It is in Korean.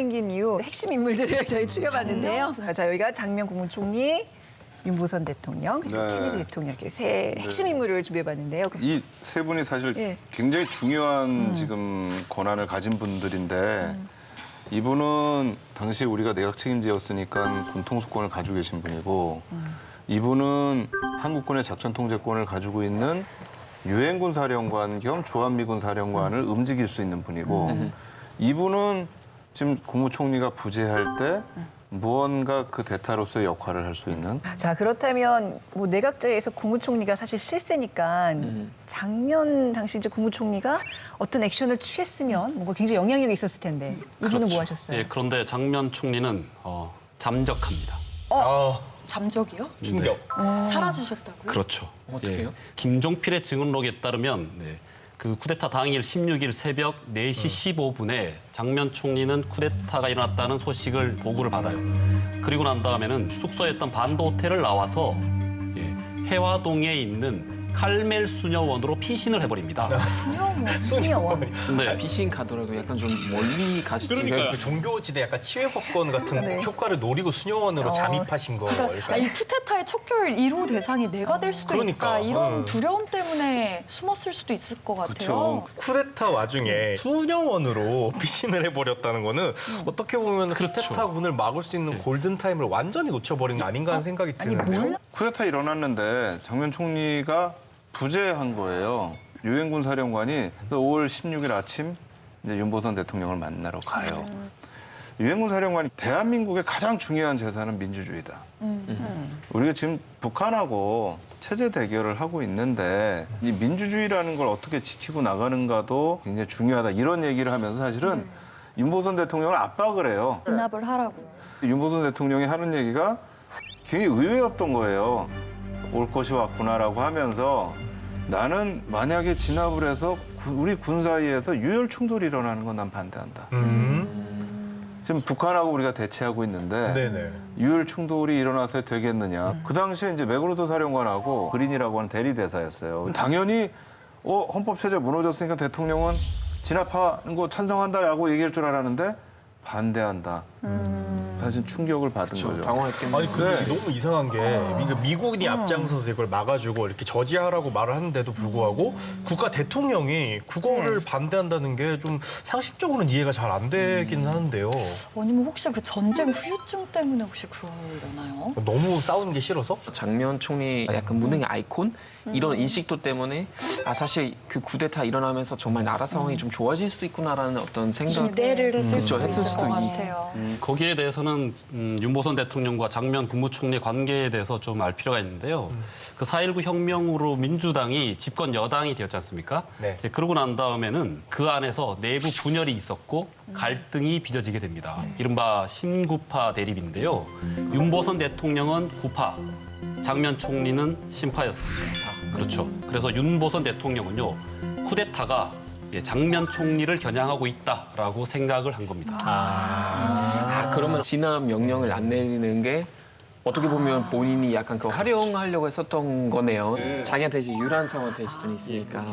생긴 이후 핵심 인물들을 저희 추려봤는데요. 자, 여기가 장면 국무총리, 윤보선 대통령, 그리고 네. 케네디 대통령 이렇게 세 핵심 인물을 준비해봤는데요. 이 세 분이 사실 예. 굉장히 중요한 지금 권한을 가진 분들인데 이분은 당시 우리가 내각 책임자였으니까 군 통수권을 가지고 계신 분이고 이분은 한국군의 작전 통제권을 가지고 있는 유엔군 사령관 겸 주한미군 사령관을 움직일 수 있는 분이고 이분은 지금 국무총리가 부재할 때 무언가 그 대타로서의 역할을 할 수 있는. 자, 그렇다면 뭐 내각제에서 국무총리가 사실 실세니까 장면 당시 이제 국무총리가 어떤 액션을 취했으면 뭔가 굉장히 영향력이 있었을 텐데 이분은 뭐 하셨어요? 예, 그런데 장면 총리는 잠적합니다. 잠적이요? 충격. 사라지셨다고요? 그렇죠. 어떻게요? 김종필의 증언록에 따르면 그 쿠데타 당일 16일 새벽 4시 15분에 장면 총리는 쿠데타가 일어났다는 소식을 보고를 받아요. 그리고 난 다음에는 숙소에 있던 반도 호텔을 나와서 해화동에 있는 칼멜 수녀원으로 피신을 해버립니다. 수녀원. 네. 피싱 가더라도 약간 좀 멀리 가시죠. 그 종교지대 약간 치외법권 같은 네. 효과를 노리고 수녀원으로 잠입하신 거. 그러니까 이 쿠데타의 척결 1호 대상이 내가 될 수도 그러니까. 있다. 이런 두려움 때문에 숨었을 수도 있을 것 같아요. 쿠데타 와중에 수녀원으로 피신을 해버렸다는 거는 어떻게 보면 쿠데타군을 막을 수 있는 골든타임을 완전히 놓쳐버린 거 아닌가 하는 생각이 드는데요. 쿠데타 일어났는데 장면 총리가 부재한 거예요. 유엔군 사령관이 5월 16일 아침 이제 윤보선 대통령을 만나러 가요. 유엔군 사령관이 대한민국의 가장 중요한 재산은 민주주의다. 우리가 지금 북한하고 체제 대결을 하고 있는데 이 민주주의라는 걸 어떻게 지키고 나가는가도 굉장히 중요하다. 이런 얘기를 하면서 사실은 윤보선 대통령을 압박을 해요. 진압을 하라고요. 윤보선 대통령이 하는 얘기가 굉장히 의외였던 거예요. 올 것이 왔구나라고 하면서 나는 만약에 진압을 해서 우리 군 사이에서 유혈 충돌이 일어나는 건 난 반대한다. 지금 북한하고 우리가 대치하고 있는데 네네. 유혈 충돌이 일어나서 되겠느냐. 그 당시에 이제 맥그로더 사령관하고 그린이라고 하는 대리 대사였어요. 당연히 헌법 체제 무너졌으니까 대통령은 진압하는 거 찬성한다라고 얘기할 줄 알았는데 반대한다. 사실 충격을 받은 거죠. 당황했겠네요. 아니 근데 너무 이상한 게 미군이 앞장서서 이걸 막아주고 이렇게 저지하라고 말을 하는데도 불구하고 국가 대통령이 그거를 반대한다는 게 좀 상식적으로는 이해가 잘 안 되긴 하는데요. 아니면 혹시 그 전쟁 후유증 때문에 혹시 그러려나요? 너무 싸우는 게 싫어서? 장면 총리 약간 무능의 아이콘 이런 인식도 때문에 사실 그 쿠데타 일어나면서 정말 나라 상황이 좀 좋아질 수도 있구나라는 어떤 생각. 기대를 했을 그쵸, 수도 했을 있을 수도 것 있- 같아요. 거기에 대해서는 윤보선 대통령과 장면 국무총리의 관계에 대해서 좀 알 필요가 있는데요. 그 4.19 혁명으로 민주당이 집권 여당이 되었지 않습니까? 네. 그러고 난 다음에는 그 안에서 내부 분열이 있었고 갈등이 빚어지게 됩니다. 이른바 신구파 대립인데요. 윤보선 대통령은 구파, 장면 총리는 신파였습니다. 그렇죠. 그래서 윤보선 대통령은요, 쿠데타가 장면 총리를 겨냥하고 있다라고 생각을 한 겁니다. 그러면 진압 명령을 안 내리는 게 어떻게 보면 본인이 약간 그 활용하려고 했었던 거네요. 자기한테 이제 유리한 상황이 될 수도 있으니까.